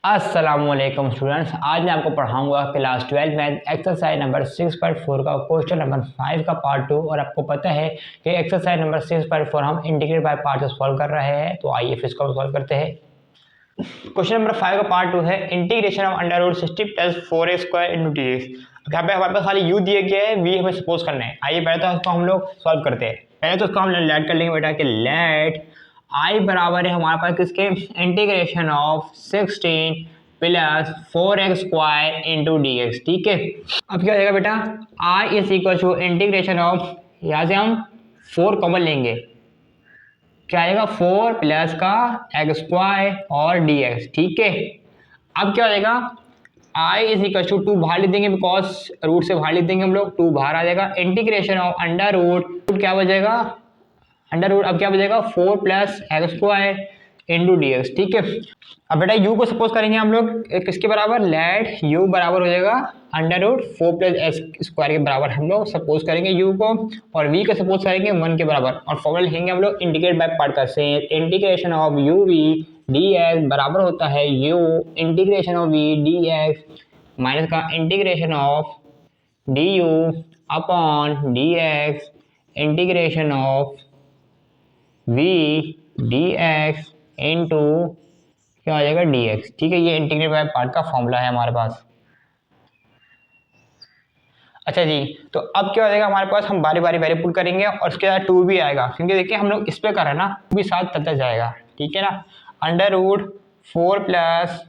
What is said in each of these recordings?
अस्सलामुअलैकुम स्टूडेंट्स, आज मैं आपको पढ़ाऊंगा क्लास 12 में एक्सरसाइज नंबर 6.4 का क्वेश्चन नंबर 5 का पार्ट 2। और आपको पता है कि एक्सरसाइज नंबर 6.4 हम इंटीग्रेट बाय पार्ट से सॉल्व कर रहे हैं, तो आइए फिर इसको सॉल्व करते हैं। क्वेश्चन नंबर 5 का पार्ट 2 है integration of under root 60 plus 4x square into d x. यहाँ पे हमारे पास खाली u दिया गया है, v हमें सपोज करना है। आइए पहले तो इसको हम लोग सॉल्व करते हैं। पहले तो इसको हम लेट कर लेंगे बेटा कि लेट i बराबर है हमारे पास किसके, integration of 16 plus 4x square into d x. ठीक है, अब क्या हो जाएगा बेटा, i is equal to integration of, यहाँ से हम 4 कॉमन लेंगे, क्या आएगा 4 प्लस का एक्स स्क्वायर और डी एक्स। ठीक है, अब क्या हो जाएगा, i इज इक्वल टू 2 बाहर लिख देंगे, बिकॉज रूट से बाहर लिख देंगे हम लोग, 2 बाहर आ जाएगा। इंटीग्रेशन ऑफ अंडर रूट क्या बचेगा, अंडर रूट अब क्या बचेगा 4 plus x square into d x. ठीक है, अब बेटा u को सपोज करेंगे हम लोग किसके बराबर, लेट u बराबर हो जाएगा under root 4 plus x square के बराबर हम लोग सपोज करेंगे u को, और v को सपोज करेंगे 1 के बराबर। और फॉर्मूला लिखेंगे हम लोग इंटीग्रेट बाय पार्ट का, से integration of u v d x बराबर होता है u integration of v d x minus का integration of d u upon d x integration of v d x into क्या आ जाएगा डी एक्स। ठीक है, ये इंटीग्रेट बाय पार्ट का फॉर्मूला है हमारे पास। अच्छा जी, तो अब क्या हो जाएगा हमारे पास, हम बारी बारी वेरिएबल करेंगे और उसके बाद 2 भी आएगा, क्योंकि देखिए हम लोग इस पे कर रहे हैं ना, 2 भी साथ चलता जाएगा। ठीक है ना, under root 4 plus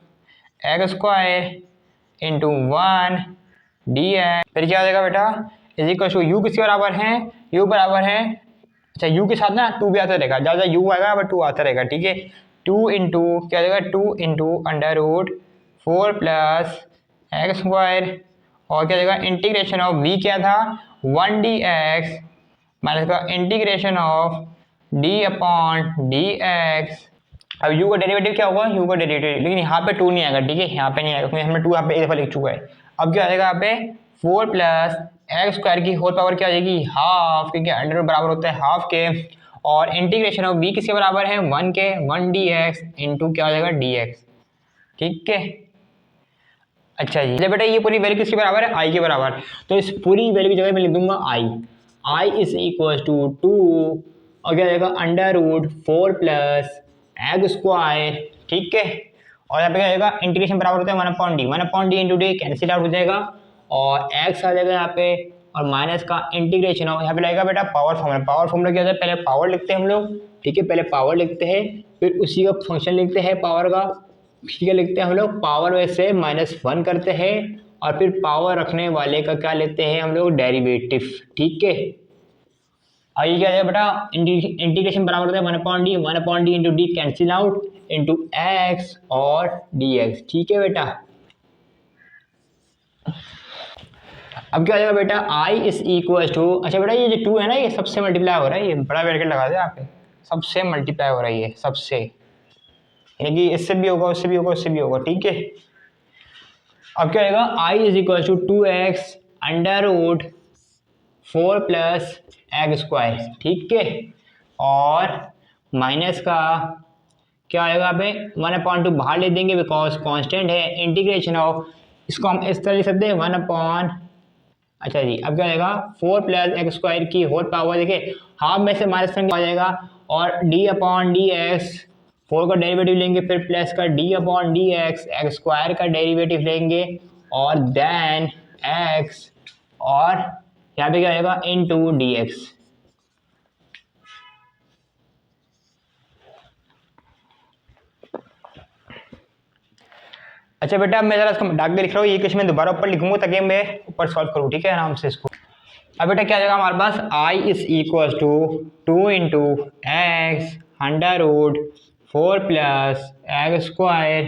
x square into 1 d x, फिर क्या हो जाएगा बेटा इज इक्वल टू यू किसके बराबर है, यू बराबर है, अच्छा यू के साथ ना 2 भी आता रहेगा, ज़्यादा यू आएगा बट 2 आता रहेगा। ठीक है, 2 इंटू क्या हो जाएगा 2 into under root 4 plus x square और क्या हो जाएगा इंटीग्रेशन ऑफ v क्या था 1 डी एक्स माइनस का integration of d upon d x. अब u का डेरिवेटिव क्या होगा, u का डेरिवेटिव, लेकिन यहाँ पे 2 नहीं आएगा। ठीक है, यहाँ पे नहीं आएगा क्योंकि हमने 2 यहाँ पे एक दफ़ा लिख चुका है। अब क्या आ जाएगा यहाँ पे 4 प्लस एक्स स्क्वायर की होल पावर क्या आ जाएगी हाफ, क्योंकि अंडर रूट बराबर होता है हाफ के, और इंटीग्रेशन ऑफ v किसके बराबर है 1 के, 1 डी एक्स इंटू क्या हो जाएगा डी एक्स। ठीक है, अच्छा जी, चलिए बेटा ये पूरी वैल्यू किसके बराबर है, i के बराबर, तो इस पूरी वैल्यू की जगह मैं लिख दूंगा i इज इक्वल टू 2 और क्या हो जाएगा under root 4 plus x square. ठीक है, और यहाँ पे क्या हो जाएगा इंटीग्रेशन बराबर होता है 1 upon D into D, cancel out हो जाएगा और x आ जाएगा यहाँ पे, और माइनस का इंटीग्रेशन ऑफ, यहाँ पे लगेगा बेटा पावर फॉर्मूला। पावर फॉर्मूला क्या होता है, पहले पावर लिखते हैं हम लोग। ठीक है, पहले पावर लिखते हैं, फिर उसी का फंक्शन लिखते हैं पावर का। ठीक है, लिखते हैं हम लोग पावर में से -1 करते हैं, और फिर पावर रखने वाले का क्या लेते हैं हम लोग डेरिवेटिव। ठीक है, आइए क्या है बेटा इंटीग्रेशन बराबर होता है 1 upon D into D, cancel out into x और डी एक्स। ठीक है बेटा, अब क्या हो जाएगा बेटा i इज इक्वल टू, अच्छा बेटा ये जो 2 है ना ये सबसे मल्टीप्लाई हो रहा है, ये बड़ा ब्रैकेट लगा दे आप, सबसे मल्टीप्लाई हो रही है सबसे, यानी कि इससे भी होगा उससे भी होगा उससे भी होगा। ठीक है, अब क्या आएगा i is equal to 2x under root 4 plus x square. ठीक है, और माइनस का क्या आएगा पे 1/2 बाहर ले देंगे बिकॉज कांस्टेंट है। इंटीग्रेशन ऑफ, इसको हम इस तरह लिख सकते हैं 1 अपॉन, अच्छा जी अब क्या आएगा 4 प्लस एक्स स्क्वायर की होल पावर, देखिए हाफ में से -1 आ जाएगा, और d अपॉन डी एक्स, 4 का डेरिवेटिव लेंगे, फिर प्लस का d upon d x, x square का डेरिवेटिव लेंगे, और देन x, और यहाँ पे क्या आएगा इनटू डी एक्स। अच्छा बेटा मैं जरा इसको डाक के लिख रहा हूँ, ये क्वेश्चन मैं दोबारा ऊपर लिखूंगा ताकि मैं ऊपर सॉल्व करूँ। ठीक है, आराम से इसको। अब बेटा क्या आ जाएगा हमारे पास i is equal to 2 into x under root 4 plus x square,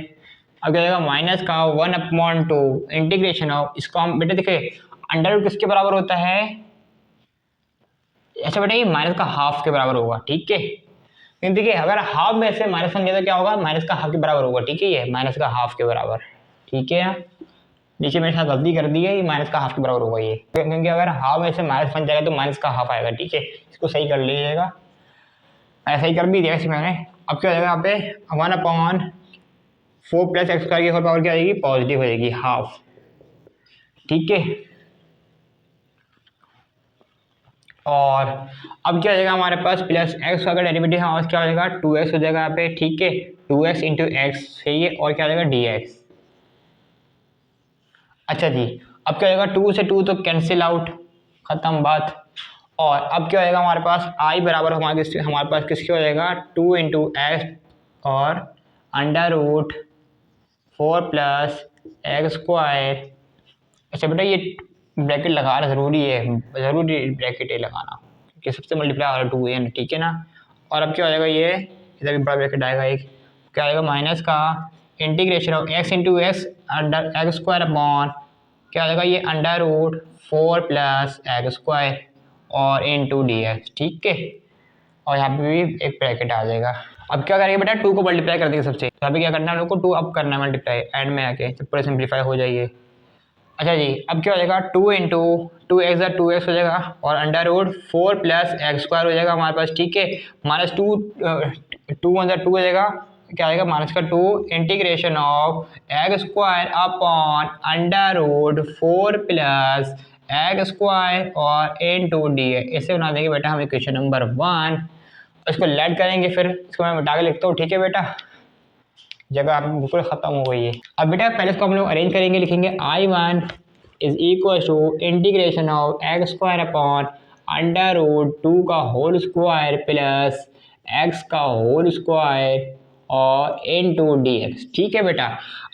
अब क्या आ जाएगा माइनस का 1/2 इंटीग्रेशन ऑफ, इसको हम बेटा देखिए अंडर रूट किसके बराबर होता है, अच्छा बेटा ये माइनस का हाफ के बराबर होगा। ठीक है, लेकिन देखिए अगर हाफ में से -1 गया तो क्या होगा माइनस का हाफ के बराबर होगा। ठीक है, ये माइनस का हाफ के बराबर। ठीक है, नीचे मेरे साथ गलती कर दी है, ये माइनस का हाफ के बराबर होगा ये, क्योंकि अगर हाफ में से -1 जाएगा तो माइनस का हाफ आएगा। ठीक है, इसको सही कर लीजिएगा, ऐसा ही कर भी दिया मैंने। अब क्या हो जाएगा यहाँ पे 1 अपॉन 4 प्लस एक्स स्क्वायर की होल पावर क्या आएगी, पॉजिटिव हो जाएगी, हाफ। ठीक है, और अब क्या हो जाएगा हमारे पास, प्लस एक्स का डेरिवेटिव हमारे पास क्या हो जाएगा, 2x हो जाएगा यहाँ पे। ठीक है, 2x इंटू एक्स सही है, और क्या हो जाएगा dx। अच्छा जी, अब क्या हो जाएगा, 2 से 2 तो कैंसिल आउट, खत्म बात। और अब क्या हो जाएगा हमारे पास, आई बराबर हमारे पास किसके हो जाएगा, 2 इंटू एक्स और under root 4 plus x square. अच्छा बेटा ये ब्रैकेट लगाना ज़रूरी है, ज़रूरी ब्रैकेट है लगाना, क्योंकि सबसे मल्टीप्लाई वाला 2 है, ठीक है ना। और अब क्या हो जाएगा, ये इधर भी बड़ा ब्रैकेट आएगा एक, क्या आएगा, माइनस का integration of x into x under x square upon क्या आ जाएगा, ये under root 4 plus x square और इंटू डी एक्स। ठीक है, और यहाँ पे भी एक ब्रैकेट आ जाएगा। अब क्या करेंगे बेटा, 2 को मल्टीप्लाई कर देंगे सबसे, तो यहाँ पे क्या करना है हम लोग को, 2 अब करना है मल्टीप्लाई एंड में आके, तो पूरा सिंप्लीफाई हो जाइए। अच्छा जी, अब क्या हो जाएगा, 2 इंटू 2x 2x हो जाएगा और under root 4 plus x square हो जाएगा हमारे पास। ठीक है, माइनस 2 2 अंदर 2 हो जाएगा, क्या आएगा माइनस का 2 integration of x square upon under root 4 plus x square और इनटू डी एक्स। इसे बना देंगे बेटा हम इक्वेशन नंबर 1, इसको लेट करेंगे, फिर इसको मैं मिटा के लिखता हूँ। ठीक है बेटा, जगह आप बिल्कुल ख़त्म हो गई है। अब बेटा पहले इसको हम लोग अरेंज करेंगे, लिखेंगे I1 is equal to integration of x square upon under root 2 का होल स्क्वायर प्लस एक्स का होल स्क्वायर और इनटू डी एक्स। ठीक है बेटा,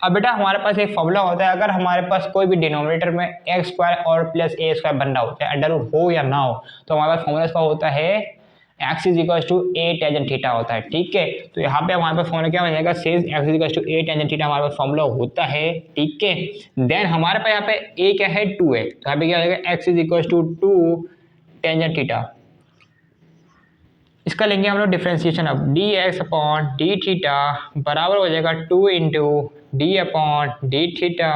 अब बेटा हमारे पास एक फॉर्मूला होता है, अगर हमारे पास कोई भी डिनोमिनेटर में एक्स स्क्वायर और प्लस ए स्क्वायर बन रहा होता है, अंडर रूट हो या ना हो, तो हमारे पास फॉर्मूला इसका होता है x is equal to a tangent theta होता है। ठीक है, तो यहाँ पे हमारे पास फॉर्मूला क्या बन जाएगा, says x is equal to a tangent theta हमारे पास फॉर्मूला होता है। ठीक है, देन हमारे पास यहाँ पे ए क्या है, 2 है, तो यहाँ पे क्या हो जाएगा, x is equal to 2 tangent theta. इसका लेंगे हम लोग डिफ्रेंसिएशन, अब d x upon d theta बराबर हो जाएगा 2 into d upon d theta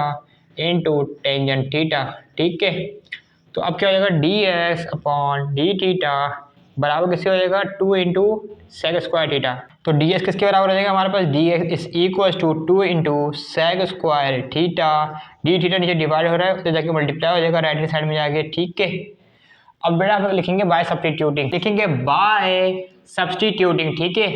into tangent theta. ठीक है, तो अब क्या हो जाएगा, d x upon d theta बराबर किससे हो जाएगा, 2 इंटू सेक स्क्वायर थीटा। तो डी एस किसके बराबर हो जाएगा हमारे पास, d x is equal to 2 into sec square theta, d theta नीचे डिवाइड हो रहा है, तो जाके मल्टीप्लाई हो जाएगा राइट हैंड साइड में जाके। ठीक है, अब बेटा हम लोग लिखेंगे बाय सब्स्टिट्यूटिंग, लिखेंगे बाय सब्स्टिट्यूटिंग। ठीक है,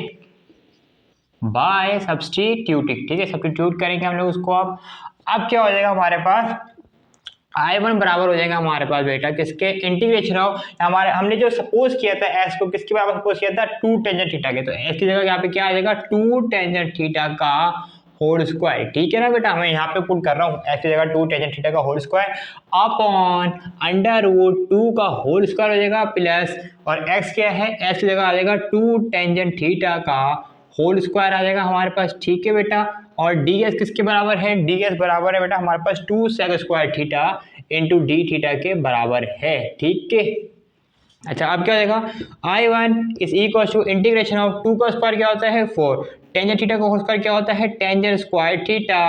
बाय सब्स्टिट्यूटिंग, ठीक है, सब्स्टिट्यूट करेंगे हम लोग उसको। अब क्या हो जाएगा हमारे पास, I1 बराबर हो जाएगा हमारे पास बेटा किसके, इंटीग्रेशन ऑफ हमारे हमने जो सपोज किया था एस को किसके बराबर सपोज किया था, 2 टेंजेंट थीटा के, तो एस की जगह यहाँ पे क्या आ जाएगा, 2 टेंजेंट थीटा का होल स्क्वायर। ठीक है ना बेटा, मैं यहाँ पे पुट कर रहा हूँ एस की जगह 2 टेंजेंट थीटा का whole square upon under root 2 का होल स्क्वायर हो जाएगा प्लस, और एक्स क्या है, एक्स की जगह आ जाएगा 2 टेंजेंट थीटा का होल स्क्वायर आ जाएगा हमारे पास। ठीक है बेटा, और डी एस किसके बराबर है, डी एस बराबर है बेटा हमारे पास 2 sec square theta into d theta के बराबर है। ठीक है, अच्छा अब क्या हो जाएगा, I1 is equal to integration of 2 का स्क्वायर क्या होता है 4, टेंजेंट थीटा का होल स्क्वायर क्या होता है tangent square theta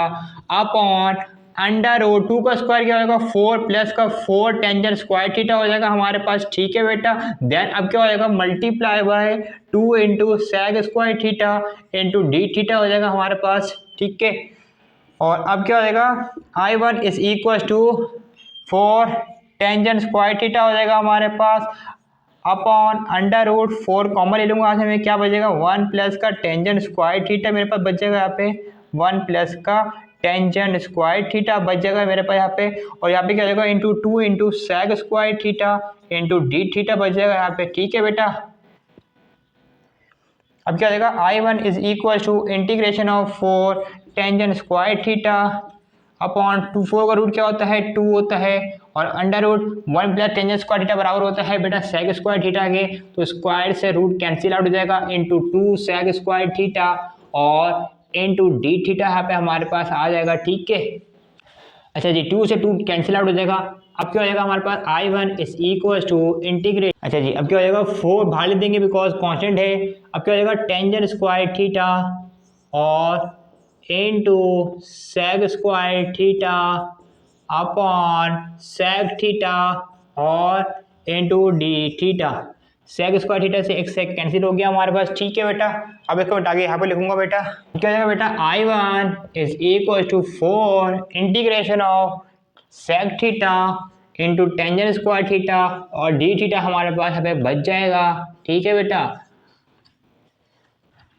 upon under root 2 का स्क्वायर क्या होगा 4 प्लस का 4 टेंजेंट स्क्वायर थीटा हो जाएगा हमारे पास। ठीक है बेटा, देन अब क्या हो जाएगा, multiply by 2 into sec square theta into d theta हो जाएगा हमारे पास। ठीक है, और अब क्या हो जाएगा, I1 is equal to 4 tangent square theta हो जाएगा हमारे पास अपॉन अंडर रूट 4 कॉमन ले लूंगा, आज हमें क्या बचेगा 1 प्लस का टेंजेंट स्क्वायर थीटा मेरे पास बचेगा यहाँ पे 1 प्लस का टेंजेंट स्क्वायर थीटा बच जाएगा मेरे पास यहाँ पे, और यहाँ पे क्या हो जाएगा into 2 into sec square theta into d theta बच जाएगा यहाँ पे। ठीक है बेटा, अब क्या हो जाएगा, I1 is equal to integration of 4 tangent square theta upon 4 का रूट क्या होता है 2 होता है, और under root 1 plus tangent square theta बराबर होता है बेटा सेक स्क्वायर थीटा के, तो स्क्वायर से रूट कैंसिल आउट हो जाएगा इंटू 2 सेक स्क्वायर थीटा और इंटू डी थीटा यहाँ पे हमारे पास आ जाएगा। ठीक है, अच्छा जी 2 से 2 कैंसिल आउट हो जाएगा, अब क्या हो जाएगा हमारे पास I1 is equal to integrate, अच्छा जी अब क्या हो जाएगा 4 बाहर ले देंगे बिकॉज कांस्टेंट है, अब क्या हो जाएगा टेंजेंट स्क्वायर थीटा और into sec square theta upon sec theta और into d theta. Sec square theta से एक सेक कैंसिल हो गया हमारे पास, ठीक है बेटा। अब इसको बेटा आगे यहाँ पे लिखूंगा बेटा, क्या जाएगा बेटा, I1 is equal to 4 integration of sec theta into tangent square theta और डी थीटा हमारे पास यहाँ पे बच जाएगा, ठीक है बेटा।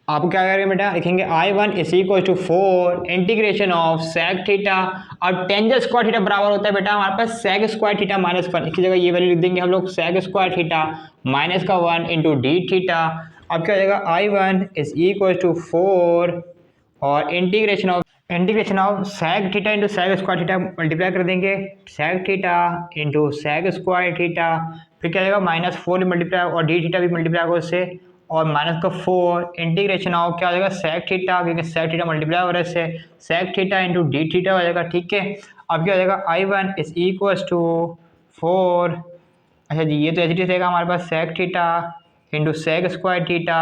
आप क्या करेंगे बेटा, लिखेंगे I1 is equal to 4 integration of sec theta और टेंजेंट स्क्वायर थीटा बराबर होता है बेटा हमारे पास सेक स्क्वायर थीटा माइनस 1, इसकी जगह ये वैल्यू लिख देंगे हम लोग, सेक स्क्वायर थीटा माइनस का 1 इंटू डी थीटा। अब क्या हो जाएगा, I1 इज इक्वल टू 4 और integration of sec theta into sec square theta multiply कर देंगे, sec theta into sec square theta, फिर क्या जाएगा -4 मल्टीप्लाई और डी थीटा भी मल्टीप्लाई होगा उससे और माइनस का 4 इंटीग्रेशन ऑफ क्या हो जाएगा सेक थीटा, क्योंकि सेक थीटा मल्टीप्लाई हो रहा है इससे, sec theta into d theta हो जाएगा, ठीक है। अब क्या हो जाएगा, I1 इज इक्वल टू 4, अच्छा जी ये तो एच रहेगा हमारे पास, sec theta into sec square theta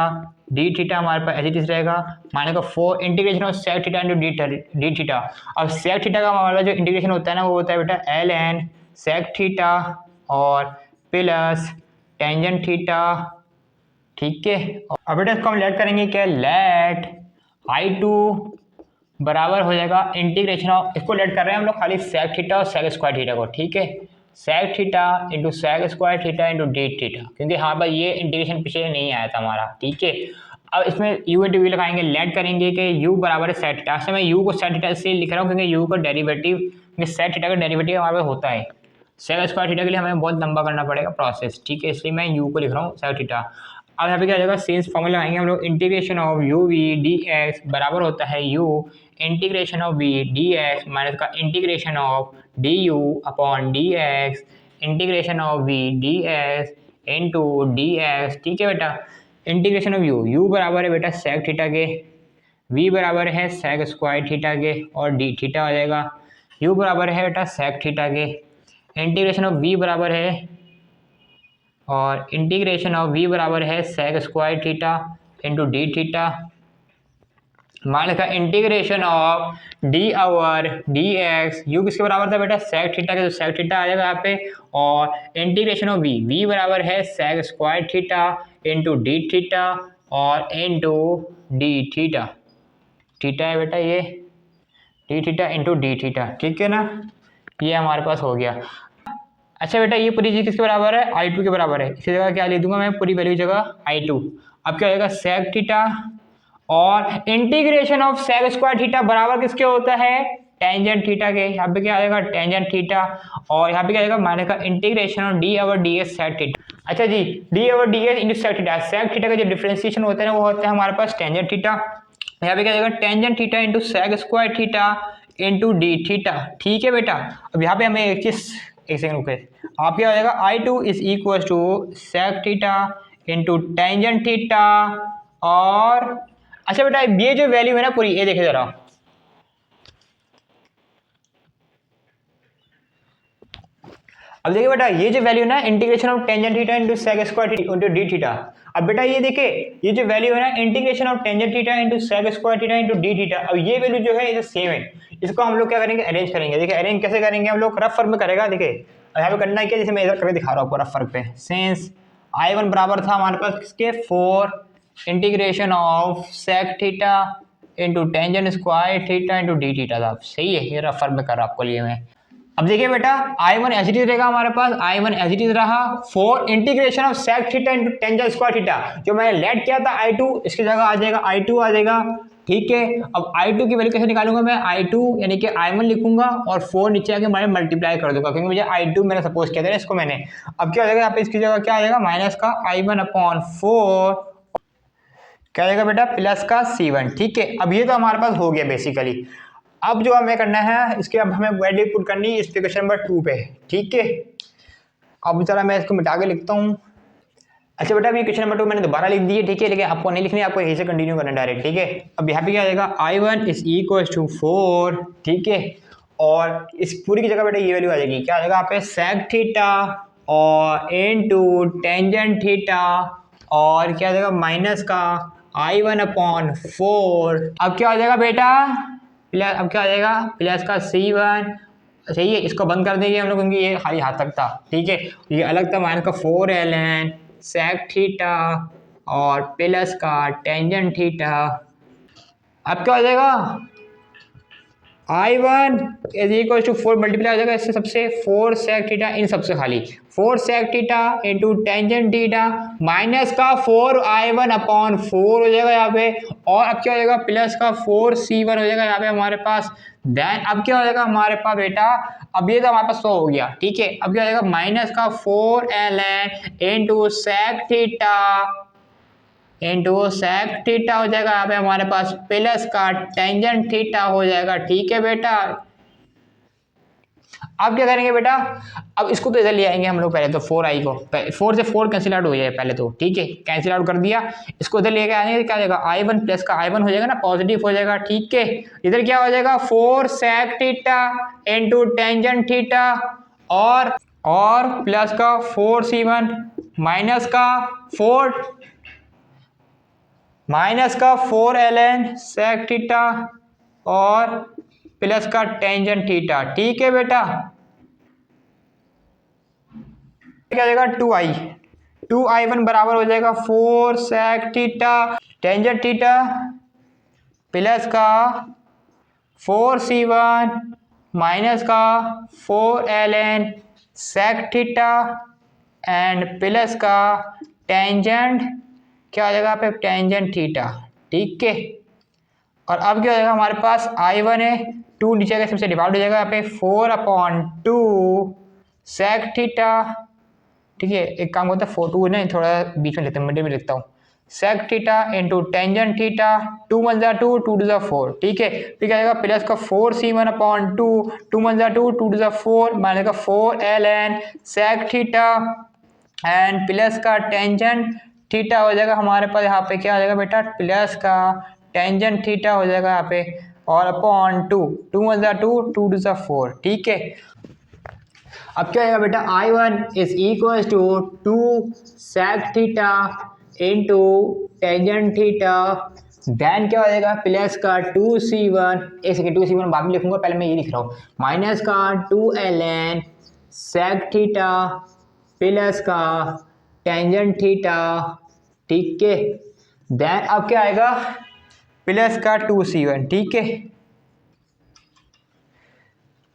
d theta हमारे पास एच रहेगा, माइनस का 4 integration of sec theta into d theta. अब सेक थीटा का हमारा जो इंटीग्रेशन होता है ना वो होता है बेटा ln सेक थीटा और प्लस टेंजेंट थीटा, ठीक है। अब बेटा इसको हम लेट करेंगे क्या, लेट I2 बराबर हो जाएगा इंटीग्रेशन ऑफ, इसको लेट कर रहे हैं हम लोग खाली सेक थीटा और सेक स्क्वायर थीटा को, ठीक है, sec theta into sec square theta into d theta, क्योंकि हाँ भाई ये इंटीग्रेशन पीछे नहीं आया था हमारा, ठीक है। अब इसमें u इंटू वी लगाएंगे, लेट करेंगे कि u बराबर है सेक थीटा, मैं u को सेक थीटा इसलिए लिख रहा हूँ क्योंकि u का डेरिवेटिव, सेक थीटा का डेरिवेटिव हमारे पास होता है, सेक स्क्वायर थीटा के लिए हमें बहुत लंबा करना पड़ेगा प्रोसेस, ठीक है, इसलिए मैं u को लिख रहा हूँ सेक थीटा। अब यहाँ पे क्या हो जाएगा, सेंस फॉर्मूला लगाएंगे हम लोग, integration of u v dx बराबर होता है u integration of v dx minus का इंटीग्रेशन ऑफ du अपॉन dx integration of v dx into dx, ठीक है बेटा। इंटीग्रेशन ऑफ u बराबर है बेटा सेक थीटा के, v बराबर है सेक स्क्वायर थीटा के और d थीटा आ जाएगा, u बराबर है बेटा सेक थीटा के, इंटीग्रेशन ऑफ v बराबर है और इंटीग्रेशन ऑफ v बराबर है sec square theta into d theta minus का integration of d over d x, u किसके बराबर था बेटा सेक थीटा के, तो सेक थीटा आ जाएगा यहाँ पे, और इंटीग्रेशन ऑफ v बराबर है sec square theta into d theta और इंटू डी थीटा, थीटा है बेटा ये d theta into d theta, ठीक है ना, ये हमारे पास हो गया। अच्छा बेटा ये पूरी चीज़ किसके बराबर है, I2 के बराबर है, इसी जगह क्या लिख दूंगा मैं पूरी वैल्यू जगह I2। अब क्या होगा सेक थीटा और integration of sec square theta बराबर किसके होता है, टेंजेंट थीटा के, यहाँ पे क्या आएगा टेंजेंट थीटा और यहाँ पे क्या आएगा माइनस का integration of d over d s sec theta. अच्छा जी d over d s into sec theta, sec theta का जो डिफरेंशिएशन होता है ना वो होता है हमारे पास टेंजेंट थीटा, यहाँ पे क्या आएगा tangent theta into sec square theta into d theta, ठीक है बेटा। अब यहाँ पे हमें एक चीज, एक सेकंड रुके, आप क्या हो जाएगा I2 is equal to sec theta into tangent theta और अच्छा बेटा ये जो वैल्यू है ना पूरी, ये देखिए जरा, अब देखिए बेटा ये जो वैल्यू है ना integration of tangent theta into sec square theta into d theta, अब बेटा ये देखिए ये जो वैल्यू है ना integration of tangent theta into sec square theta into d theta, अब ये वैल्यू जो है ये सेम है, इसको हम लोग क्या करेंगे अरेंज करेंगे, देखिए अरेंज कैसे करेंगे हम लोग, रफ फॉर्म में करेगा, देखिए यहाँ पे करना है क्या, जैसे मैं इधर करके दिखा रहा हूँ आपको रफ फॉर्म पे, सिंस I1 बराबर था हमारे पास किसके 4 integration of sec theta into tangent square theta into d theta था, सही है, ये रफ फॉर्म में कर रहा आपको लिए मैं। अब देखिए बेटा I1 एज इट इज रहेगा हमारे पास, I1 एज इट इज रहा 4 integration of sec theta into tangent square theta, जो मैंने लेट किया था I2 इसकी जगह आ जाएगा I2 आ जाएगा, ठीक है। अब I2 की वैल्यू कैसे निकालूंगा मैं, I2 यानी कि I1 लिखूंगा और 4 नीचे आके मैं मल्टीप्लाई कर दूंगा, क्योंकि मुझे I2 मैंने सपोज किया था ना इसको मैंने। अब क्या हो जाएगा यहाँ पे इसकी जगह क्या आ जाएगा माइनस का I1 अपॉन 4 क्या आ जाएगा बेटा प्लस का C1, ठीक है। अब ये तो हमारे पास हो गया बेसिकली। अब जो हमें करना है इसके, अब हमें वैल्यू पुट करनी है इस क्वेश्चन नंबर 2 पे, ठीक है। अब जरा मैं इसको मिटा के लिखता हूँ। अच्छा बेटा अभी क्वेश्चन नंबर 2 मैंने दोबारा लिख दी है, ठीक है, लेकिन आपको नहीं लिखनी है, आपको यहीं से कंटिन्यू करना डायरेक्ट, ठीक है। अब यहाँ पे क्या आ जाएगा I1 इज इक्वल टू 4, ठीक है, और इस पूरी की जगह बेटा ये वैल्यू आ जाएगी, क्या आ जाएगा यहाँ पे सेक थीटा और इनटू टेंजेंट थीटा और क्या आ जाएगा माइनस का I1 अपॉन 4। अब क्या आ जाएगा बेटा प्लस, अब क्या आ जाएगा प्लस का C1, सही है, इसको बंद कर देंगे हम लोग क्योंकि ये खाली हाथ तक था, ठीक है, ये अलग था, माइनस का 4 ln सेक थीटा और प्लस का टेंजेंट थीटा। अब क्या हो जाएगा I1 is equal to 4 multiply हो जाएगा इससे सबसे 4 सेक थीटा इन सबसे खाली 4 sec theta into tangent theta minus का 4I1 अपॉन 4 हो जाएगा यहाँ पे। और अब क्या हो जाएगा प्लस का 4C1 हो जाएगा यहाँ पे हमारे पास। देन अब क्या हो जाएगा हमारे पास बेटा, अब ये तो हमारे पास 100 हो गया, ठीक है। अब क्या हो जाएगा माइनस का 4ln into sec theta into sec theta हो जाएगा यहाँ पे हमारे पास प्लस का टेंजेंट थीटा हो जाएगा, ठीक है बेटा। अब क्या करेंगे बेटा, अब इसको तो इधर ले आएंगे हम लोग पहले तो 4i को 4 से 4 कैंसिल आउट हो जाए पहले तो, ठीक है। कैंसिल आउट कर दिया, इसको इधर लेके आएंगे क्या हो जाएगा I1 प्लस का I1 हो जाएगा ना, पॉजिटिव हो जाएगा, ठीक है। इधर क्या हो जाएगा 4 sec theta into tangent theta और प्लस का 4C1 माइनस का 4ln सेक थीटा और प्लस का टेंजेंट थीटा, ठीक है बेटा। क्या हो जाएगा 2i1 बराबर हो जाएगा 4 sec theta tangent theta plus का 4C1 माइनस का 4ln sec theta and plus का टेंजेंट क्या हो जाएगा यहाँ पे टेंजेंट थीटा, ठीक है। और अब क्या हो जाएगा हमारे पास I1 है 2 नीचे का सबसे डिवाइड हो जाएगा यहाँ पे 4/2 सेक थीटा, ठीक है। एक काम होता है 4 नहीं थोड़ा बीच में लेते हैं, मिडिल में लिखता हूँ sec theta into tangent theta 2 1 जा 2 2 2 जा 4, ठीक है। फिर क्या आएगा प्लस का 4C1/2 2 1 जा 2 2 2 जा 4 माइनस का 4ln sec theta and plus का टेंजेंट थीटा हो जाएगा हमारे पास यहाँ पे क्या हो जाएगा बेटा प्लस का टेंजेंट थीटा हो जाएगा यहाँ पे और अपॉन 2 2 1 जा 2 2 2 जा 4, ठीक है। अब क्या आएगा बेटा I1 is equal to 2 sec theta into tangent theta then क्या हो जाएगा प्लस का 2C1 एक सेकेंड 2C1 बाद में लिखूंगा, पहले मैं ये लिख रहा हूँ माइनस का 2ln सेक थीटा प्लस का टेंजेंट थीटा, ठीक है। देन अब क्या आएगा प्लस का 2C1, ठीक है।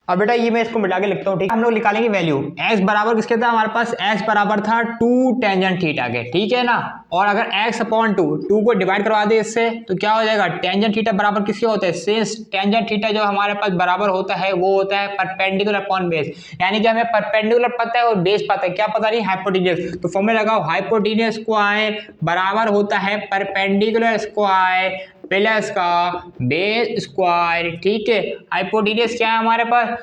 अब बेटा ये मैं इसको मिटा के लिखता हूँ, ठीक है। हम लोग निकालेंगे वैल्यू x बराबर किसके था हमारे पास x बराबर था 2 टेंजेंट थीटा के, ठीक है ना। और अगर x/2 को डिवाइड करवा दे इससे तो क्या हो जाएगा टेंजेंट थीटा बराबर किसके होता है सिंस टेंजेंट थीटा जो हमारे पास बराबर होता है वो होता है परपेंडिकुलर अपॉन बेस, यानी कि हमें परपेंडिकुलर पता है और बेस पता है, क्या पता नहीं हाइपोटेन्यूस। तो फॉर्मूला लगाओ हाइपोटेन्यूस स्क्वायर बराबर होता है परपेंडिकुलर स्क्वायर प्लस का बेस स्क्वायर, ठीक है। हाइपोटेन्यूस क्या है हमारे पास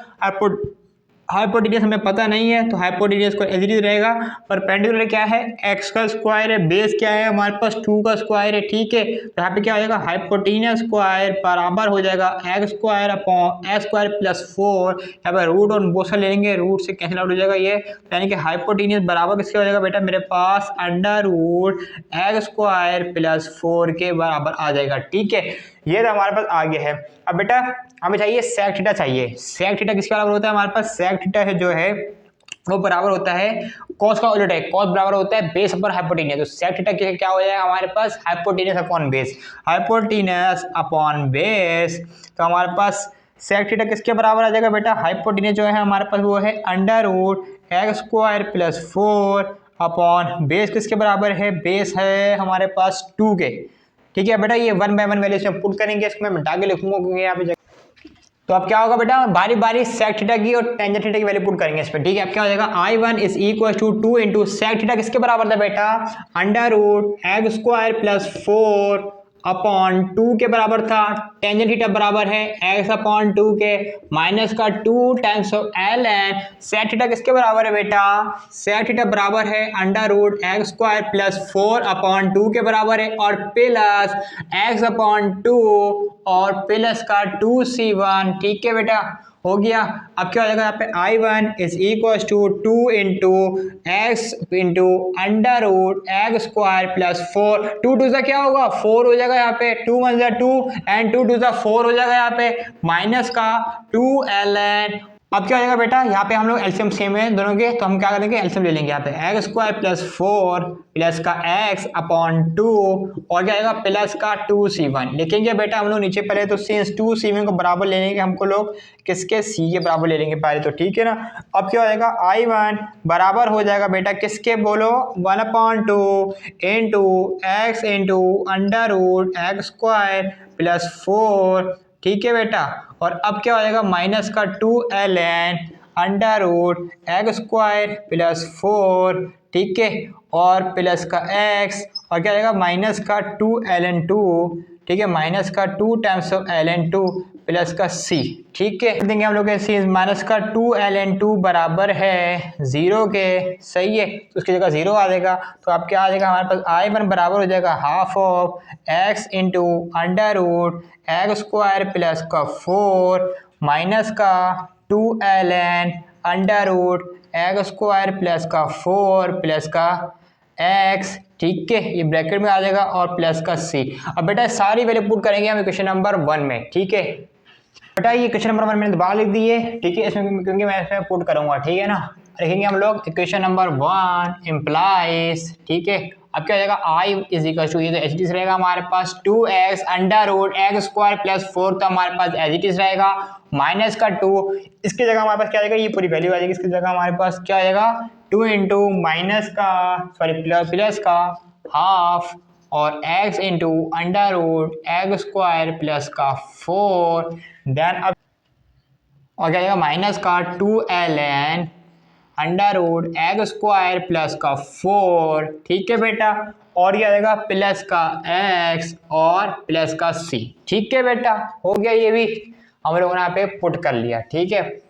हाइपोटेन्यूस हमें पता नहीं है तो हाइपोटेन्यूस को एज इट इज रहेगा। परपेंडिकुलर क्या है x का स्क्वायर है, बेस क्या है हमारे पास 2 का स्क्वायर है, ठीक है। तो यहाँ पे क्या हो जाएगा हाइपोटेन्यूस स्क्वायर बराबर हो जाएगा x square upon x square plus 4, यहाँ पे रूट और बोथ साइड ले लेंगे, रूट से कैंसिल आउट हो जाएगा ये, यानी कि हाइपोटेन्यूस बराबर किसके हो जाएगा बेटा मेरे पास under root x square plus 4 के बराबर आ जाएगा, ठीक है। ये तो हमारे पास आगे है। अब बेटा हमें चाहिए सेक थीटा चाहिए। सेक थीटा किसके बराबर होता है हमारे पास सेक थीटा है जो है वो बराबर होता है कॉस का उल्टा है, कॉस बराबर होता है बेस अपॉन हाइपोटेन्यूस। तो सेक थीटा क्या हो जाएगा हमारे पास hypotenuse upon base, hypotenuse upon base. तो हमारे पास सेक थीटा किसके बराबर आ जाएगा बेटा हाइपोटेन्यूस जो है हमारे पास वो है under root x square plus 4 upon base किसके बराबर है बेस है हमारे पास 2 के, ठीक है बेटा। ये 1 बाय 1 वैल्यू से पुट करेंगे, इसको मैं मिटा के लिखूंगा क्योंकि यहाँ पे तो अब क्या होगा बेटा बारी बारी सेक थीटा की और टेंजेंट थीटा की वैल्यू पुट करेंगे इस पे, ठीक है। अब क्या हो जाएगा I1 is equal to 2 into sec theta किसके बराबर था बेटा under root x square plus 4 upon 2 के बराबर था, टेंजेंट थीटा बराबर है x/2 के माइनस का 2 times of ln sec theta किसके बराबर है बेटा सेक थीटा बराबर है under root x square plus 4 upon 2 के बराबर है और प्लस x/2 और प्लस का 2C1, ठीक है बेटा हो गया। अब क्या हो जाएगा यहाँ पे I1 is equal to 2 into x into under root x square plus 4 2 2 सा क्या होगा 4 हो जाएगा यहाँ पे 2 1 जा 2 एंड 2 2 सा 4 हो जाएगा यहाँ पे माइनस का 2ln अब क्या हो जाएगा बेटा, यहाँ पे हम लोग एलसीएम सेम है दोनों के, तो हम क्या करेंगे एलसीएम ले लेंगे। यहाँ पे एक्स स्क्वायर प्लस 4 प्लस का एक्स अपॉन 2 और क्या आएगा प्लस का 2c1 लिखेंगे बेटा हम लोग नीचे। पहले तो सिंस 2c1 को बराबर ले लेंगे हमको लोग किसके, सी के बराबर ले लेंगे पहले तो, ठीक है ना। अब क्या हो जाएगा I1 बराबर हो जाएगा बेटा किसके बोलो, 1/2 into x into under root x square plus 4, ठीक है बेटा। और अब क्या हो जाएगा माइनस का 2ln under root x square plus 4, ठीक है, और प्लस का x और क्या आएगा माइनस का 2ln2, ठीक है, माइनस का 2 टाइम्स ऑफ ln2 प्लस का c, ठीक है। देंगे हम लोग ऐसे माइनस का 2ln2 बराबर है 0 के, सही है, तो उसकी जगह 0 आ जाएगा। तो अब क्या आ जाएगा हमारे पास I1 बराबर हो जाएगा half of x into under root x square plus का 4 माइनस का 2ln under root x square plus का 4 प्लस का x, ठीक है, ये ब्रैकेट में आ जाएगा और प्लस का c। अब बेटा सारी वैल्यू पुट करेंगे हम इक्वेशन नंबर 1 में, ठीक है बेटा। ये इक्वेशन नंबर 1 मैंने दोबारा लिख दी है, ठीक है, इसमें क्योंकि मैं इसमें पुट करूंगा, ठीक है ना। लिखेंगे हम लोग इक्वेशन नंबर 1 इम्प्लाइज, ठीक है। अब क्या हो जाएगा I इज इक्वल टू, ये तो एच इट इज रहेगा हमारे पास 2x under root x square plus 4, तो हमारे पास एच इट इज रहेगा माइनस का 2, इसकी जगह हमारे पास क्या आएगा, ये पूरी वैल्यू आ जाएगी, इसकी जगह हमारे पास क्या आएगा 2 इंटू माइनस का सॉरी प्लस का हाफ और x into under root x square plus का 4, देन अब और क्या आएगा माइनस का 2ln under root x square plus का 4, ठीक है बेटा, और ये आएगा प्लस का x और प्लस का c, ठीक है बेटा, हो गया, ये भी हम लोगों ने यहाँ पे पुट कर लिया, ठीक है।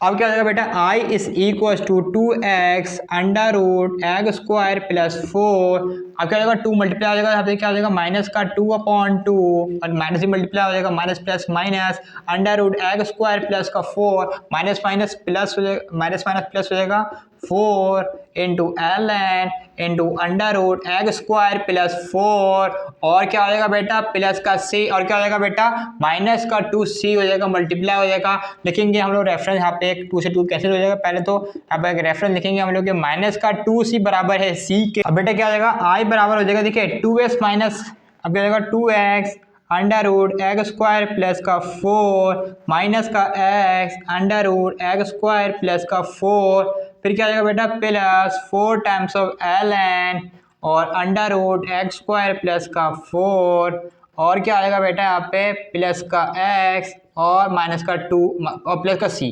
अब क्या हो जाएगा बेटा I is equal to 2x under root x square plus 4, अब क्या हो जाएगा 2 मल्टीप्लाई हो जाएगा, यहाँ पे क्या हो जाएगा माइनस का 2/2 और माइनस ही मल्टीप्लाई हो जाएगा, minus plus minus under root x square plus का 4 माइनस माइनस प्लस हो जाएगा, माइनस माइनस प्लस हो जाएगा 4 into ln into under root x square plus 4 और क्या हो जाएगा बेटा प्लस का c और क्या हो जाएगा बेटा माइनस का 2c हो जाएगा, मल्टीप्लाई हो जाएगा। लिखेंगे हम लोग रेफरेंस यहाँ पे 2 से 2 कैंसिल हो जाएगा, पहले तो यहाँ पे एक रेफरेंस लिखेंगे हम लोग के माइनस का 2c बराबर है c के। अब बेटा क्या हो जाएगा I बराबर हो जाएगा, देखिए 2x माइनस अब क्या हो जाएगा 2x under root x square plus का 4 माइनस का x under root x square plus का 4, फिर क्या आ जाएगा बेटा प्लस 4 टाइम्स ऑफ ln और under root x square plus का 4 और क्या आ जाएगा बेटा यहाँ पे प्लस का x और माइनस का 2 और प्लस का c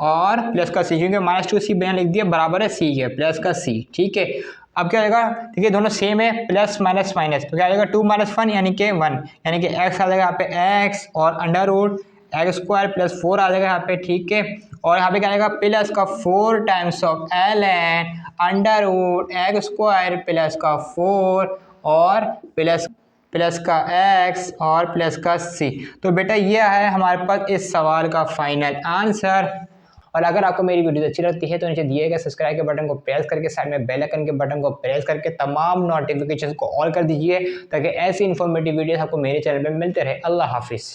और प्लस का c, क्योंकि माइनस 2c मैंने लिख दिया बराबर है c के प्लस का c, ठीक है। अब क्या आएगा, देखिए दोनों सेम है, प्लस माइनस माइनस, तो क्या आएगा 2 - 1 यानी कि 1, यानी कि x आ जाएगा यहाँ पे x और under root x square plus 4 आ जाएगा यहाँ पे, ठीक है। और यहाँ पे क्या आएगा प्लस का 4 times of ln under root x square plus का 4 और प्लस का x और प्लस का c। तो बेटा ये है हमारे पास इस सवाल का फाइनल आंसर। और अगर आपको मेरी वीडियो अच्छी लगती है तो नीचे दिए गए सब्सक्राइब के बटन को प्रेस करके साइड में बेल आइकन के बटन को प्रेस करके तमाम नोटिफिकेशन को ऑल कर दीजिए, ताकि ऐसी इन्फॉर्मेटिव वीडियोस आपको मेरे चैनल पे मिलते रहे। अल्लाह हाफिज़।